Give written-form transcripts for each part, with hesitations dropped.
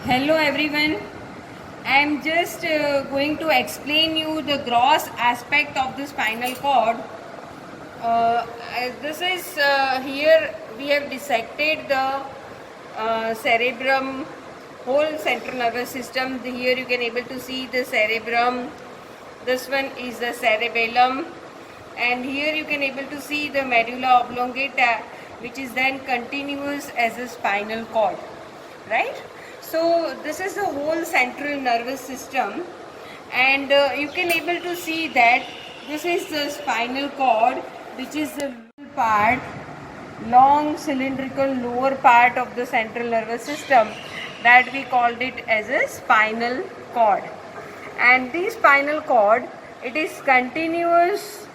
Hello everyone. I am just going to explain you the gross aspect of the spinal cord. This is here we have dissected the cerebrum, whole central nervous system. Here you can able to see the cerebrum. This one is the cerebellum, and here you can able to see the medulla oblongata, which is then continuous as a spinal cord, right? So this is the whole central nervous system, and you can able to see that this is the spinal cord, which is the part, long cylindrical lower part of the central nervous system, that we called it as a spinal cord. And the spinal cord, it is continuous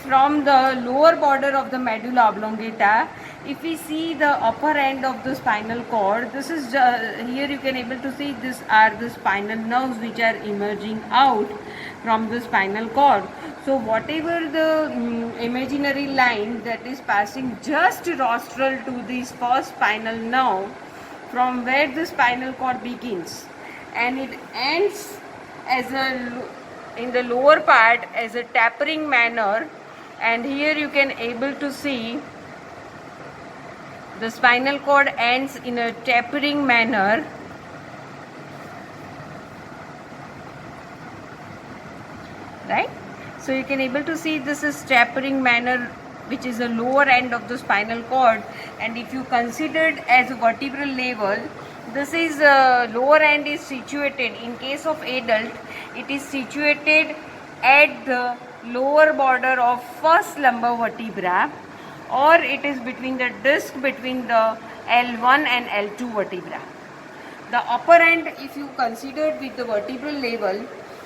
from the lower border of the medulla oblongata. If we see the upper end of the spinal cord, this is here you can able to see these are the spinal nerves which are emerging out from the spinal cord. So whatever the imaginary line that is passing just rostral to this first spinal nerve, from where the spinal cord begins, and it ends as a in the lower part as a tapering manner. And here you can able to see the spinal cord ends in a tapering manner, right? So you can able to see this is tapering manner, which is the lower end of the spinal cord. And if you consider it as a vertebral level, this is lower end is situated, in case of adult, it is situated at the lower border of first lumbar vertebra, or it is between the disc between the L1 and L2 vertebra. The upper end, if you consider with the vertebral level,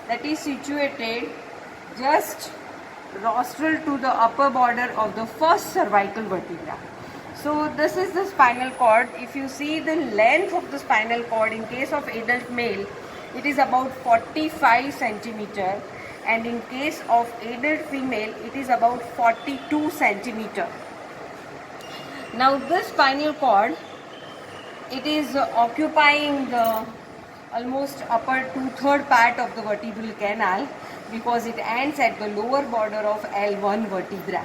that is situated just rostral to the upper border of the first cervical vertebra. So this is the spinal cord. If you see the length of the spinal cord, in case of adult male, it is about 45 centimeter, and in case of adult female, it is about 42 centimeter. Now this spinal cord, it is occupying the almost upper 2/3 part of the vertebral canal, because it ends at the lower border of L1 vertebra.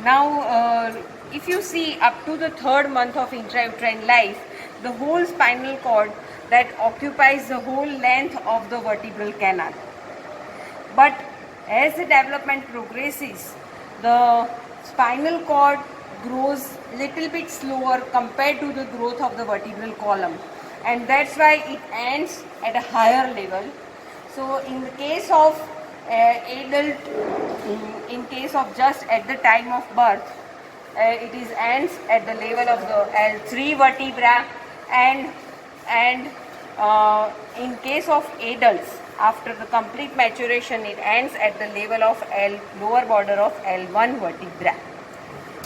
Now if you see up to the 3rd month of intrauterine life, the whole spinal cord that occupies the whole length of the vertebral canal. But as the development progresses, the spinal cord grows little bit slower compared to the growth of the vertebral column, and that's why it ends at a higher level. So in the case of adult, in case of just at the time of birth, it is ends at the level of the L3 vertebra, and in case of adults, after the complete maturation, it ends at the level of lower border of L1 vertebra.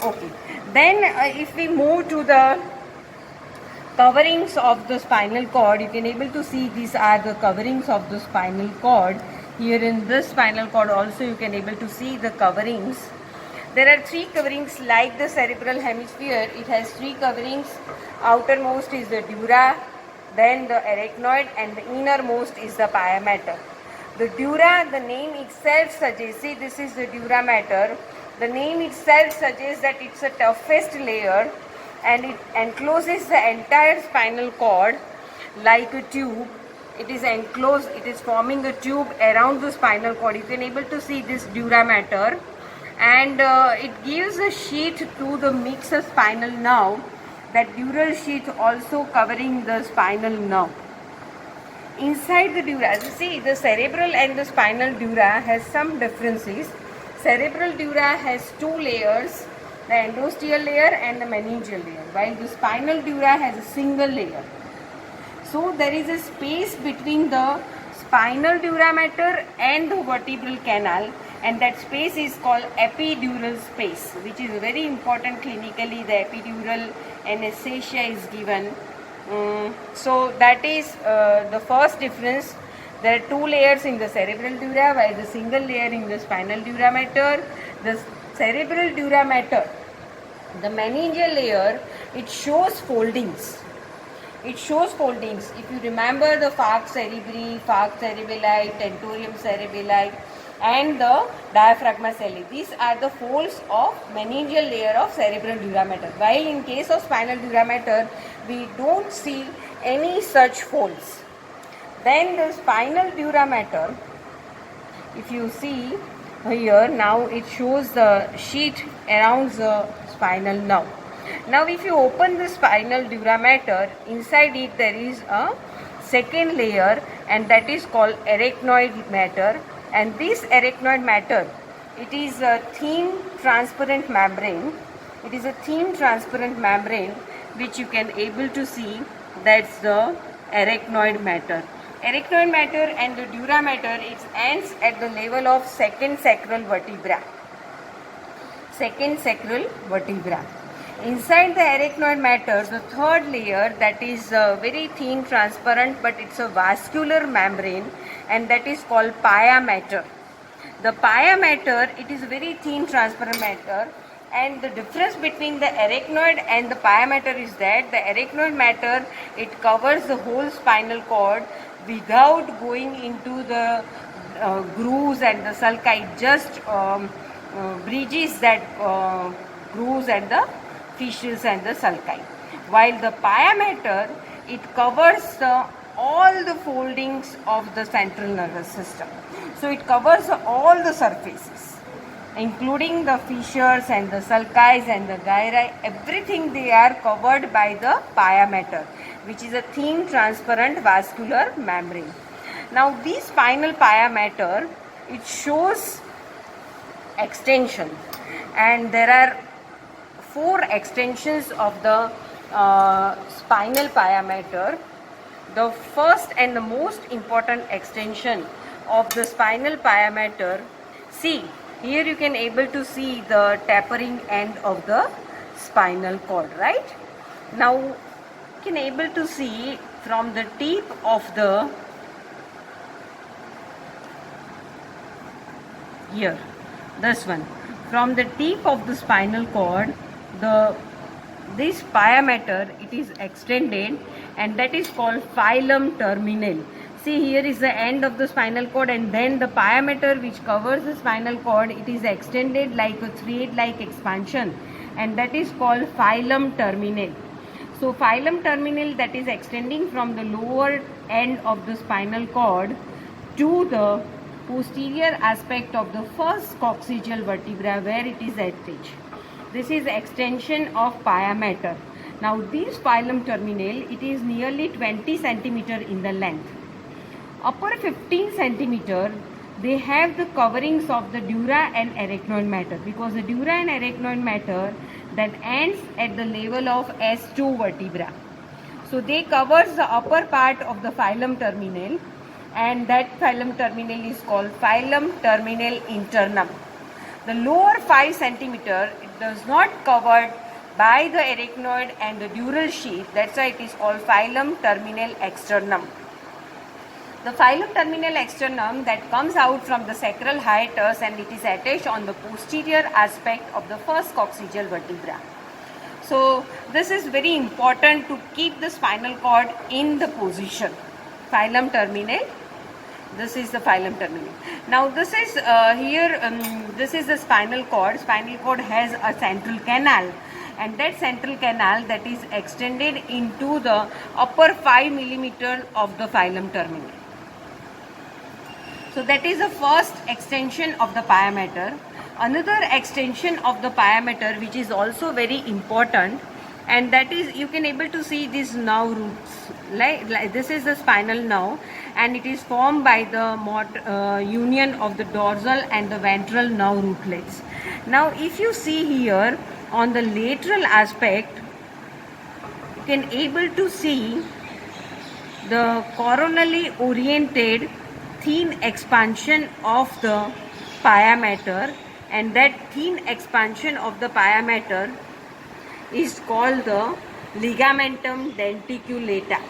Okay, then if we move to the coverings of the spinal cord, you can able to see these are the coverings of the spinal cord. Here in this spinal cord also you can able to see the coverings. There are 3 coverings like the cerebral hemisphere. It has 3 coverings. Outermost is the dura, then the arachnoid, and the innermost is the pia mater. The dura, the name itself suggests, see this is the dura mater. The name itself suggests that it's the toughest layer, and it encloses the entire spinal cord like a tube. It is enclosed, it is forming a tube around the spinal cord. You can able to see this dura mater, and it gives a sheath to the mixed spinal nerve, that dural sheath also covering the spinal nerve. Inside the dura, you see the cerebral and the spinal dura has some differences. Cerebral dura has 2 layers, the endosteal layer and the meningeal layer, while the spinal dura has a single layer. So there is a space between the spinal dura mater and the vertebral canal, and that space is called epidural space, which is very important clinically. The epidural anesthesia is given. So that is the first difference. There are 2 layers in the cerebral dura, while the single layer in the spinal dura mater. The cerebral dura mater, the meningeal layer, it shows foldings. It shows foldings. If you remember the falx cerebri, falx cerebelli, tentorium cerebelli, and the diaphragma celli, these are the folds of meningeal layer of cerebral dura mater. While in case of spinal dura mater, we don't see any such folds. Then the spinal dura mater, if you see here, now it shows the sheet around the spinal nerve. Now if you open the spinal dura mater, inside it there is a second layer, and that is called arachnoid matter. And this arachnoid matter, it is a thin transparent membrane. It is a thin transparent membrane which you can able to see. That's the arachnoid matter. Arachnoid matter and the dura mater, it ends at the level of second sacral vertebra. Second sacral vertebra. Inside the arachnoid matter, the third layer, that is very thin, transparent, but it's a vascular membrane, and that is called pia mater. The pia mater, it is very thin, transparent matter, and the difference between the arachnoid and the pia mater is that the arachnoid matter, it covers the whole spinal cord without going into the grooves and the sulci. It just bridges that grooves and the fissures and the sulci. While the pia mater, it covers all the foldings of the central nervous system. So it covers all the surfaces, including the fissures and the sulci and the gyri. Everything they are covered by the pia mater, which is a thin, transparent vascular membrane. Now this spinal pia mater, it shows extension, and there are 4 extensions of the spinal pia mater. The first and the most important extension of the spinal pia mater, see here you can able to see the tapering end of the spinal cord, right? Now you can able to see from the tip of the here, this one, from the tip of the spinal cord, this pia mater, it is extended, and that is called filum terminale. See, here is the end of the spinal cord, and then the pia mater which covers the spinal cord, it is extended like a thread-like expansion, and that is called filum terminale. So filum terminale, that is extending from the lower end of the spinal cord to the posterior aspect of the first coccygeal vertebra where it is attached. This is extension of pia mater. Now this filum terminale, it is nearly 20 centimeter in the length. Upper 15 centimeter, they have the coverings of the dura and arachnoid matter, because the dura and arachnoid matter that ends at the level of S2 vertebra. So they covers the upper part of the filum terminale, and that filum terminale is called filum terminale internum. The lower 5 centimeter, it does not covered by the arachnoid and the dural sheath. That's why it is called filum terminale externum. The filum terminale externum, that comes out from the sacral hiatus, and it is attached on the posterior aspect of the first coccygeal vertebra. So this is very important to keep the spinal cord in the position. Filum terminale. This is the filum terminale. Now this is this is the spinal cord. Spinal cord has a central canal, and that central canal, that is extended into the upper 5 millimeter of the filum terminale. So that is the first extension of the pia mater. Another extension of the pia mater which is also very important, and that is, you can able to see these nerve roots. Like this is the spinal nerve, and it is formed by the union of the dorsal and the ventral nerve rootlets. Now if you see here on the lateral aspect, you can able to see the coronally oriented thin expansion of the pia mater, and that thin expansion of the pia mater is called the ligamentum denticulata.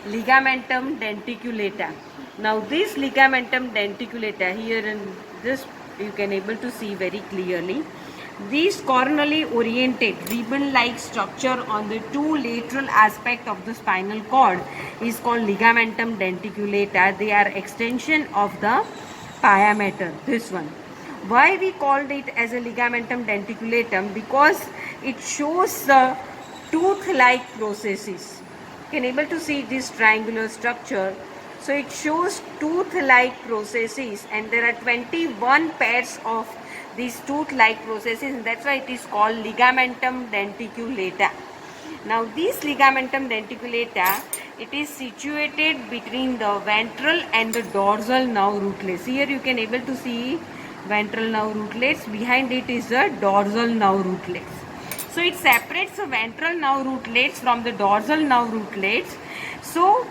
Ligamentum denticulata. Now this ligamentum denticulata, here in this you can able to see very clearly. This coronally oriented ribbon-like structure on the two lateral aspects of the spinal cord is called ligamentum denticulata. They are extension of the pia mater. This one. Why we called it as a ligamentum denticulatum? Because it shows the tooth-like processes. You can able to see this triangular structure. So it shows tooth-like processes, and there are 21 pairs of these tooth-like processes, and that's why it is called ligamentum denticulata. Now this ligamentum denticulata, it is situated between the ventral and the dorsal nerve rootlets. Here you can able to see ventral nerve rootlets. Behind it is the dorsal nerve rootlets. So it separates the ventral nerve rootlets from the dorsal nerve rootlets. So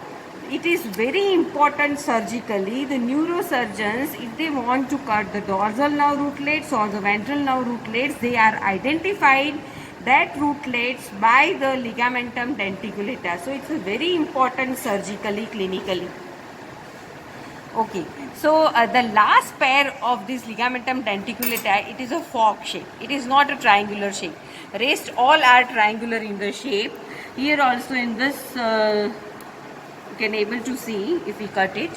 it is very important surgically. The neurosurgeons, if they want to cut the dorsal nerve rootlets or the ventral nerve rootlets, they are identified that rootlets by the ligamentum denticulata. So it's a very important surgically, clinically. Okay, so the last pair of this ligamentum denticulata, it is a fork shape. It is not a triangular shape. Rest all are triangular in the shape. Here also in this you can able to see if we cut it.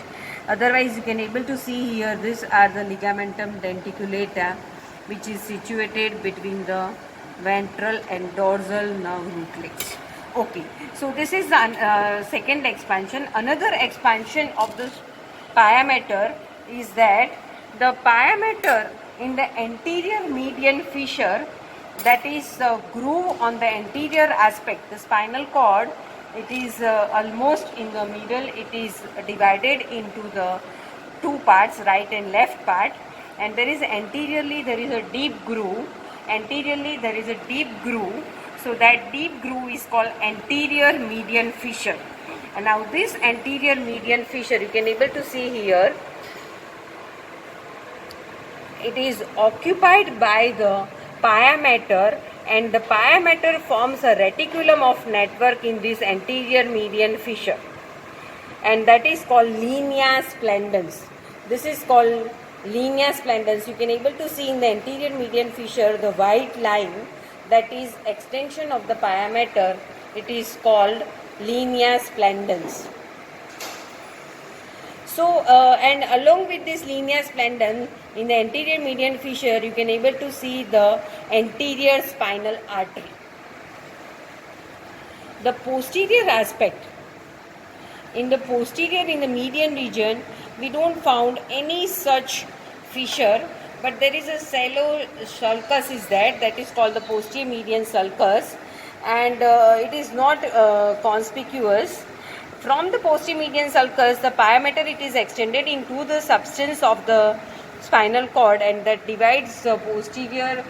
Otherwise you can able to see here, these are the ligamentum denticulata, which is situated between the ventral and dorsal nerve rootlets. Okay, so this is the second expansion. Another expansion of this pia mater is that the pia mater in the anterior median fissure, that is the groove on the anterior aspect, the spinal cord, it is almost in the middle. It is divided into the two parts, right and left part, and there is anteriorly there is a deep groove. Anteriorly there is a deep groove. So that deep groove is called anterior median fissure. And now this anterior median fissure, you can able to see here, it is occupied by the pia mater, and the pia mater forms a reticulum of network in this anterior median fissure, and that is called linea splendens. This is called linea splendens. You can able to see in the anterior median fissure the white line, that is extension of the pia mater. It is called linea splendens. So and along with this linea splendens, in the anterior median fissure you can able to see the anterior spinal artery. The posterior aspect, in the posterior, in the median region, we don't found any such fissure, but there is a shallow sulcus is there, that is called the posterior median sulcus, and it is not conspicuous. From the posterior median sulcus, the pia mater, it is extended into the substance of the spinal cord, and that divides the posterior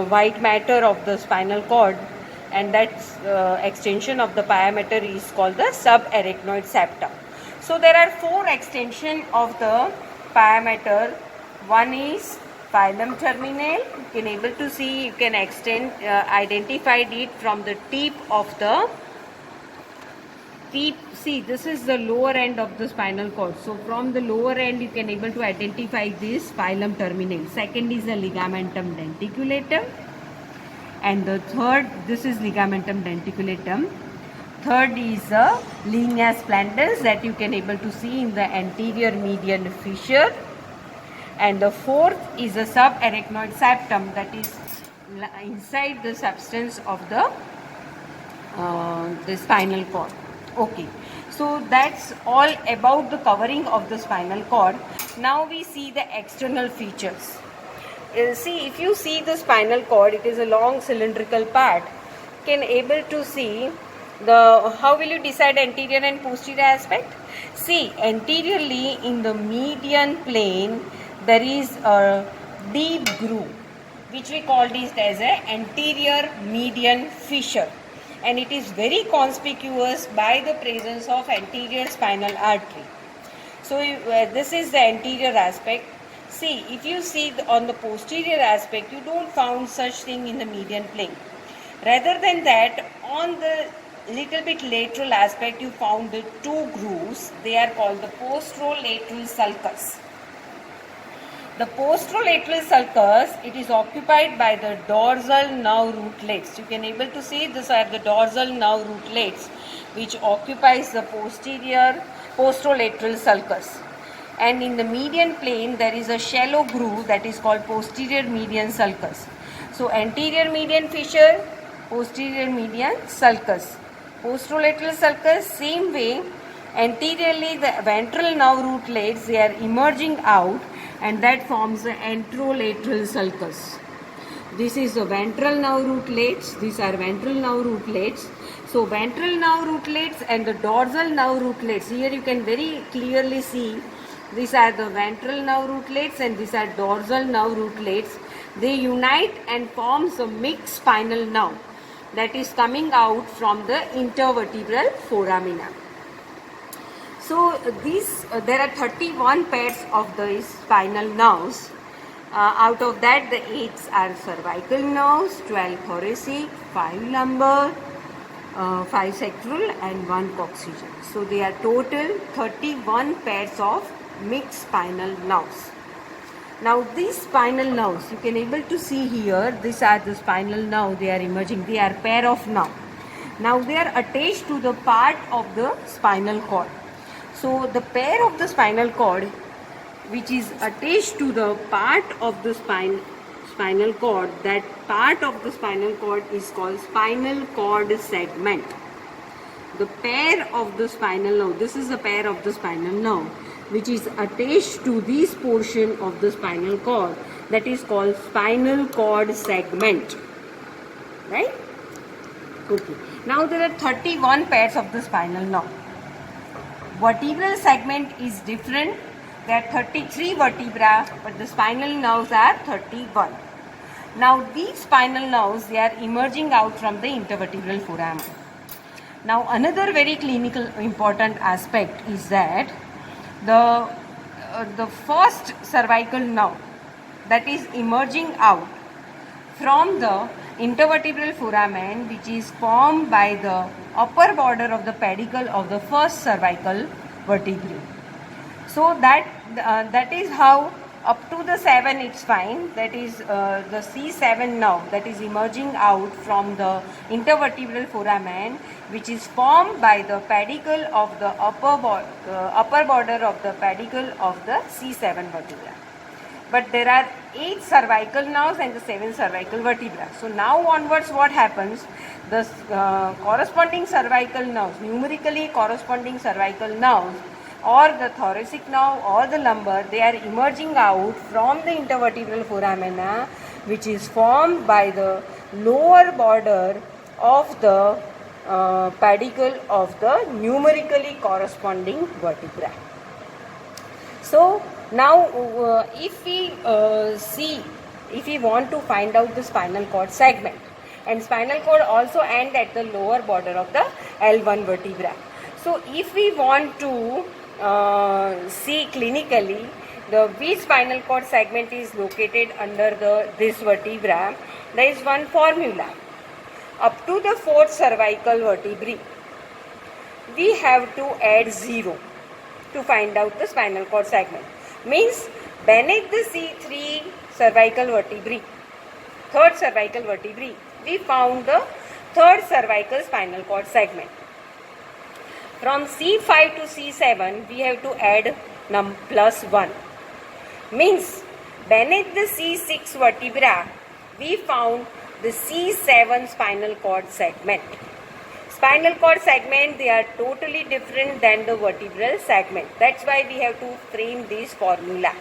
white matter of the spinal cord, and that extension of the pia mater is called the subarachnoid septum. So there are four extensions of the pia mater. One is phylum terminal. You can able to see, you can extend identify it from the tip of the tip. See, this is the lower end of the spinal cord. So from the lower end you can able to identify this phylum terminal. Second is the ligamentum denticulatum, and the third, this is ligamentum denticulatum. Third is the linea splendens, that you can able to see in the anterior median fissure, and the fourth is the subarachnoid septum, that is inside the substance of the spinal cord. Okay, so that's all about the covering of the spinal cord. Now we see the external features. See, if you see the spinal cord, it is a long cylindrical part. Can able to see the, how will you decide anterior and posterior aspect? See, anteriorly in the median plane there is a deep groove, which we call this as a anterior median fissure, and it is very conspicuous by the presence of anterior spinal artery. So this is the anterior aspect. See, if you see on the posterior aspect, you don't found such thing in the median plane. Rather than that, on the little bit lateral aspect, you found the two grooves. They are called the posterolateral sulcus. The posterolateral sulcus, it is occupied by the dorsal nerve rootlets. You can able to see these are the dorsal nerve rootlets which occupies the posterior posterolateral sulcus. And in the median plane there is a shallow groove that is called posterior median sulcus. So anterior median fissure, posterior median sulcus. Posterolateral sulcus, same way, anteriorly the ventral nerve rootlets, they are emerging out, and that forms the anterolateral sulcus. This is the ventral nerve rootlets, these are ventral nerve rootlets. So ventral nerve rootlets and the dorsal nerve rootlets, here you can very clearly see these are the ventral nerve rootlets and these are dorsal nerve rootlets. They unite and forms a mixed spinal nerve that is coming out from the intervertebral foramina. So there are 31 pairs of these spinal nerves. Out of that, the 8 are cervical nerves, 12 thoracic, 5 lumbar, 5 sacral and 1 coccygeal. So they are total 31 pairs of mixed spinal nerves. Now these spinal nerves, you can able to see here, these are the spinal nerve, they are emerging, they are pair of nerve. Now they are attached to the part of the spinal cord. So the pair of the spinal cord which is attached to the part of the spinal cord, that part of the spinal cord is called spinal cord segment. The pair of the spinal nerve, this is the pair of the spinal nerve which is attached to this portion of the spinal cord, that is called spinal cord segment, right? Okay. Now there are 31 pairs of the spinal nerve. Vertebral segment is different. There are 33 vertebra, but the spinal nerves are 31. Now these spinal nerves, they are emerging out from the intervertebral foramen. Now another very clinical important aspect is that the first cervical nerve that is emerging out from the intervertebral foramen, which is formed by the upper border of the pedicle of the first cervical vertebrae. So that is how up to the 7 it's fine. That is the C7 nerve that is emerging out from the intervertebral foramen, which is formed by the pedicle of the upper border of the pedicle of the C7 vertebra. But there are 8 cervical nerves and the 7 cervical vertebra. So now onwards what happens? The corresponding cervical nerves, numerically corresponding cervical nerves, or the thoracic nerve or the lumbar, they are emerging out from the intervertebral foramina, which is formed by the lower border of the pedicle of the numerically corresponding vertebra. So now if we want to find out the spinal cord segment, and spinal cord also end at the lower border of the L1 vertebra. So if we want to see clinically which spinal cord segment is located under this vertebra, there is one formula. Up to the 4th cervical vertebrae, we have to add 0 to find out the spinal cord segment. Means beneath the C3 cervical vertebrae, 3rd cervical vertebrae, we found the 3rd cervical spinal cord segment. From C5 to C7, we have to add +1. Means beneath the C6 vertebra, we found the C7 spinal cord segment. Spinal cord segment, they are totally different than the vertebral segment. That's why we have to frame this formula.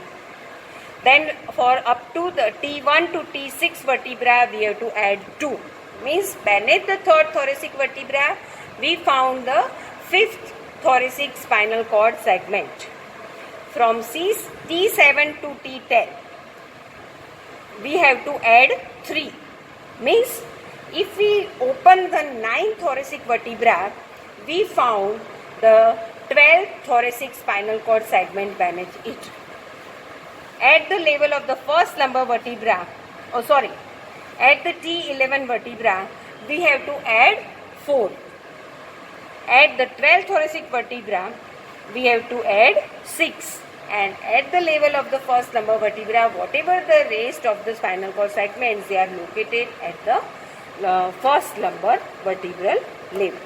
Then for up to the T1 to T6 vertebra, we have to add 2. Means beneath the 3rd thoracic vertebra, we found the 5th thoracic spinal cord segment. From T7 to T10, we have to add 3. Means if we open the 9th thoracic vertebra, we found the 12th thoracic spinal cord segment beneath it. At the level of the first lumbar vertebra, at the T11 vertebra, we have to add 4. At the 12th thoracic vertebra, we have to add 6. and at the level of the first lumbar vertebra, whatever the rest of the spinal cord segments, they are located at the first lumbar vertebral level.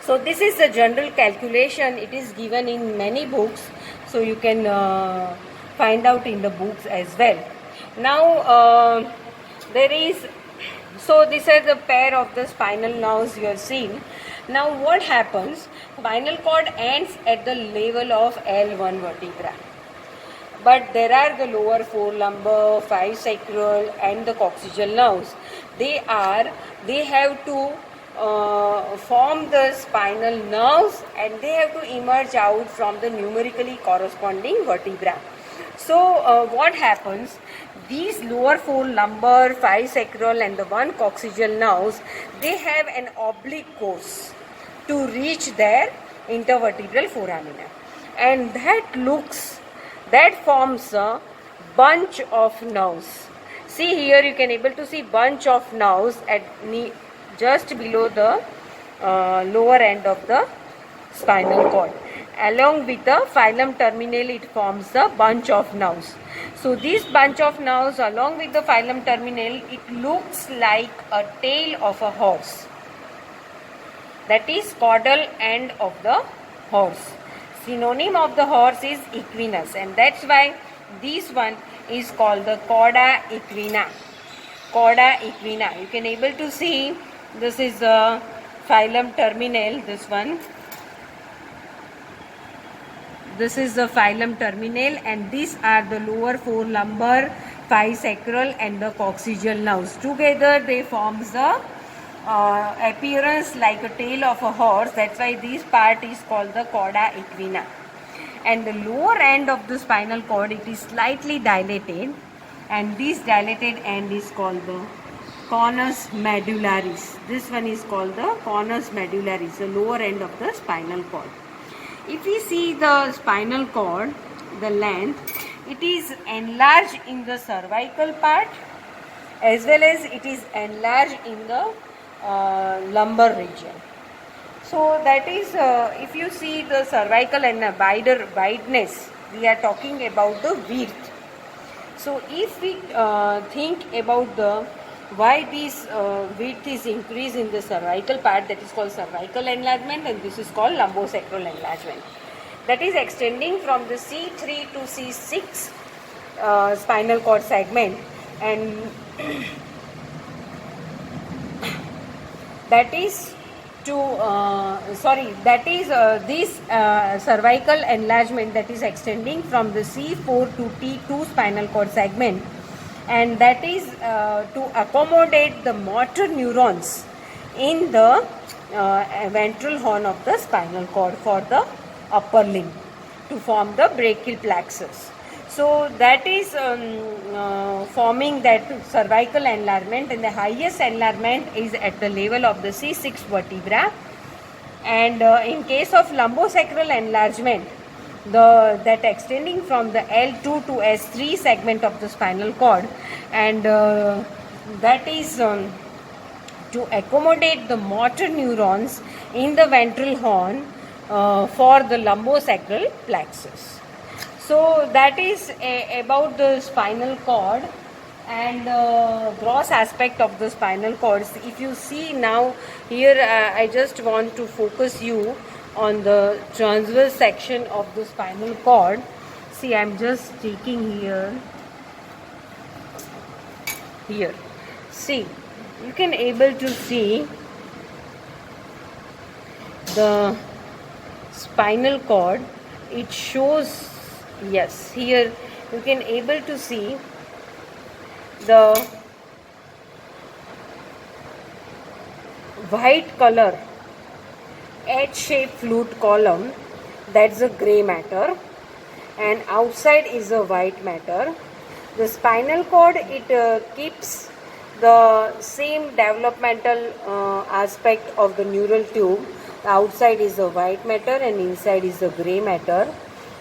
So this is the general calculation. It is given in many books, so you can find out in the books as well. Now there is, so these are the pair of the spinal nerves you have seen. Now what happens? Spinal cord ends at the level of L1 vertebra, but there are the lower 4 lumbar, 5 sacral and the coccygeal nerves. They have to form the spinal nerves, and they have to emerge out from the numerically corresponding vertebra. So what happens? These lower 4 lumbar, 5 sacral and the 1 coccygeal nerves, they have an oblique course to reach their intervertebral foramina, and that forms a bunch of nerves. See here, you can able to see bunch of nerves at just below the lower end of the spinal cord. Along with the phylum terminal, it forms a bunch of nerves. So this bunch of nerves along with the phylum terminal, it looks like a tail of a horse. That is caudal end of the horse. Synonym of the horse is equinus, and that's why this one is called the cauda equina. Cauda equina. You can able to see this is a phylum terminal. This one. This is the phylum terminal, and these are the lower 4 lumbar, 5 sacral and the coccygeal nerves. Together they forms the appearance like a tail of a horse. That's why this part is called the cauda equina. And the lower end of the spinal cord, it is slightly dilated, and this dilated end is called the conus medullaris. This one is called the conus medullaris, the lower end of the spinal cord. If we see the spinal cord, the length, it is enlarged in the cervical part as well as it is enlarged in the lumbar region. So that is, if you see the cervical and the wideness, we are talking about the width. So if we think about the why this width is increased in the cervical part, that is called cervical enlargement, and this is called lumbosacral enlargement. That is extending from the C3 to C6 spinal cord segment, and that is this cervical enlargement that is extending from the C4 to T2 spinal cord segment, and that is to accommodate the motor neurons in the ventral horn of the spinal cord for the upper limb to form the brachial plexus. So that is forming that cervical enlargement, and the highest enlargement is at the level of the C6 vertebra. And in case of lumbosacral enlargement, that extending from the L2 to S3 segment of the spinal cord, and that is to accommodate the motor neurons in the ventral horn for the lumbosacral plexus. So that is about the spinal cord and gross aspect of the spinal cords. If you see now here, I just want to focus you on the transverse section of the spinal cord. See, I am just taking here. See, you can able to see the spinal cord. It shows, yes, here you can able to see the white color H-shaped fluid column, that's a gray matter, and outside is a white matter. The spinal cord, it keeps the same developmental aspect of the neural tube. The outside is a white matter and inside is a gray matter.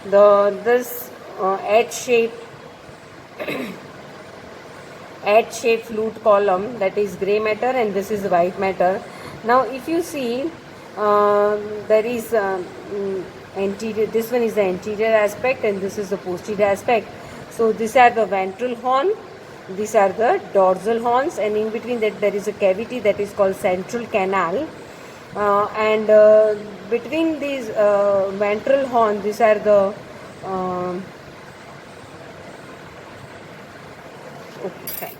This H-shaped fluid column, that is gray matter, and this is white matter. Now if you see there is anterior, this one is the anterior aspect and this is the posterior aspect. So these are the ventral horn, these are the dorsal horns, and in between that there is a cavity that is called central canal. And between these ventral horn, these are the okay, fine.